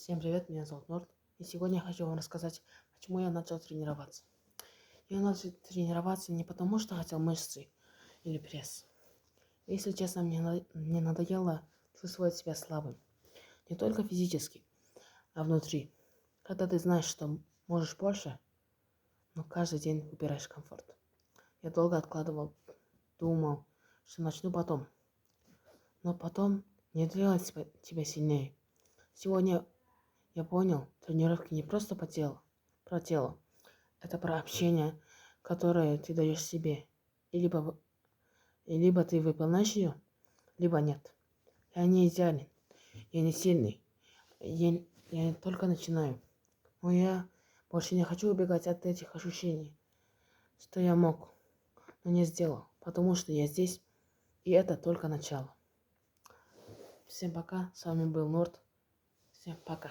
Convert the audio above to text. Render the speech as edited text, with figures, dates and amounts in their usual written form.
Всем привет, меня зовут Норд, и сегодня я хочу вам рассказать, почему я начал тренироваться. Я начал тренироваться не потому, что хотел мышцы или пресс. Если честно, мне надоело чувствовать себя слабым. Не только физически, а внутри. Когда ты знаешь, что можешь больше, но каждый день выбираешь комфорт. Я долго откладывал, думал, что начну потом. Но потом не делать тебя сильнее. Сегодня я понял, тренировки не просто про тело. Это про общение, которое ты даешь себе. И либо ты выполняешь ее, либо нет. Я не идеален, я не сильный, я только начинаю. Но я больше не хочу убегать от этих ощущений, что я мог, но не сделал, потому что я здесь, и это только начало. Всем пока, с вами был Норд. Всем пока.